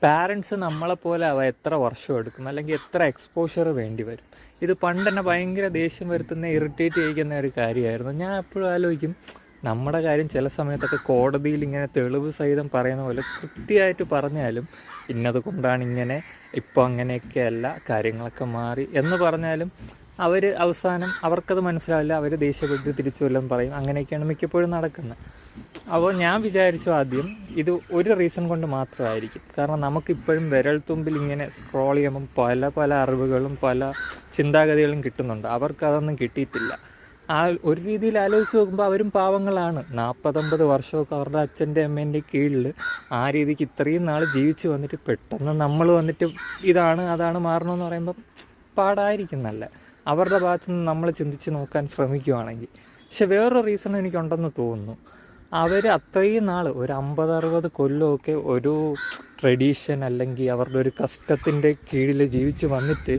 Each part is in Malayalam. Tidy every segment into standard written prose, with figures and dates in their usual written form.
പാരൻസ് നമ്മളെപ്പോലെ എത്ര വർഷം എടുക്കും, അല്ലെങ്കിൽ എത്ര എക്സ്പോഷർ വേണ്ടി വരും. ഇത് പണ്ട് തന്നെ ഭയങ്കര ദേഷ്യം വരുത്തുന്ന, ഇറിറ്റേറ്റ് ചെയ്യിക്കുന്ന ഒരു കാര്യമായിരുന്നു. ഞാൻ എപ്പോഴും ആലോചിക്കും, നമ്മുടെ കാര്യം ചില സമയത്തൊക്കെ കോടതിയിൽ ഇങ്ങനെ തെളിവ് സഹിതം പറയുന്ന പോലെ കൃത്യമായിട്ട് പറഞ്ഞാലും ഇന്നത് കൊണ്ടാണ് ഇങ്ങനെ, ഇപ്പോൾ അങ്ങനെയൊക്കെയല്ല, കാര്യങ്ങളൊക്കെ മാറി എന്ന് പറഞ്ഞാലും അവർ അവസാനം അവർക്കത് മനസ്സിലാവില്ല. അവർ ദേഷ്യപ്പെട്ട് തിരിച്ചു വല്ലതും പറയും. അങ്ങനെയൊക്കെയാണ് മിക്കപ്പോഴും നടക്കുന്നത്. അപ്പോൾ ഞാൻ വിചാരിച്ചു ആദ്യം ഇത് ഒരു റീസൺ കൊണ്ട് മാത്രമായിരിക്കും. കാരണം നമുക്കിപ്പോഴും വിരൽത്തുമ്പിൽ ഇങ്ങനെ സ്ക്രോൾ ചെയ്യുമ്പം പല പല അറിവുകളും പല ചിന്താഗതികളും കിട്ടുന്നുണ്ട്. അവർക്കതൊന്നും കിട്ടിയിട്ടില്ല. ഒരു രീതിയിൽ ആലോചിച്ച് നോക്കുമ്പോൾ അവരും പാവങ്ങളാണ്. 40-50 വർഷമൊക്കെ അവരുടെ അച്ഛൻ്റെ അമ്മേൻ്റെ കീഴിൽ ആ രീതിക്ക് ഇത്രയും നാൾ ജീവിച്ച് വന്നിട്ട് പെട്ടെന്ന് നമ്മൾ വന്നിട്ട് ഇതാണ് അതാണ് മാറണമെന്ന് പറയുമ്പം പാടായിരിക്കുന്നല്ല. അവരുടെ ഭാഗത്തു നിന്ന് നമ്മൾ ചിന്തിച്ച് നോക്കാൻ ശ്രമിക്കുകയാണെങ്കിൽ. പക്ഷെ വേറൊരു റീസൺ എനിക്കുണ്ടെന്ന് തോന്നുന്നു. അവർ അത്രയും നാൾ ഒരു 50-60 കൊല്ലമൊക്കെ ഒരു ട്രഡീഷൻ അല്ലെങ്കിൽ അവരുടെ ഒരു കഷ്ടത്തിൻ്റെ കീഴിൽ ജീവിച്ച് വന്നിട്ട്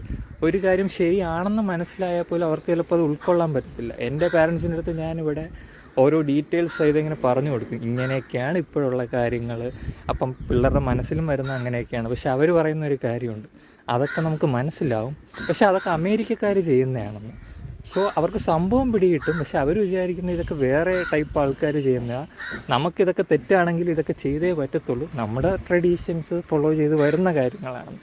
ഒരു കാര്യം ശരിയാണെന്ന് മനസ്സിലായാൽ പോലും അവർക്ക് ചിലപ്പോൾ അത് ഉൾക്കൊള്ളാൻ പറ്റത്തില്ല. എൻ്റെ പാരൻസിൻ്റെ അടുത്ത് ഞാനിവിടെ ഓരോ ഡീറ്റെയിൽസ് സഹിതം ഇങ്ങനെ പറഞ്ഞു കൊടുക്കും, ഇങ്ങനെയൊക്കെയാണ് ഇപ്പോഴുള്ള കാര്യങ്ങൾ. അപ്പം പിള്ളേരുടെ മനസ്സിലും വരുന്ന അങ്ങനെയൊക്കെയാണ്. പക്ഷെ അവർ പറയുന്ന ഒരു കാര്യമുണ്ട്, അതൊക്കെ നമുക്ക് മനസ്സിലാവും, പക്ഷെ അതൊക്കെ അമേരിക്കക്കാർ ചെയ്യുന്നതാണെന്ന്. സോ അവർക്ക് സംഭവം പിടികിട്ടും, പക്ഷെ അവർ വിചാരിക്കുന്നത് ഇതൊക്കെ വേറെ ടൈപ്പ് ആൾക്കാർ ചെയ്യുന്നതാണ്. നമുക്കിതൊക്കെ തെറ്റാണെങ്കിൽ ഇതൊക്കെ ചെയ്തേ പറ്റത്തുള്ളൂ, നമ്മുടെ ട്രഡീഷൻസ് ഫോളോ ചെയ്ത് വരുന്ന കാര്യങ്ങളാണ്.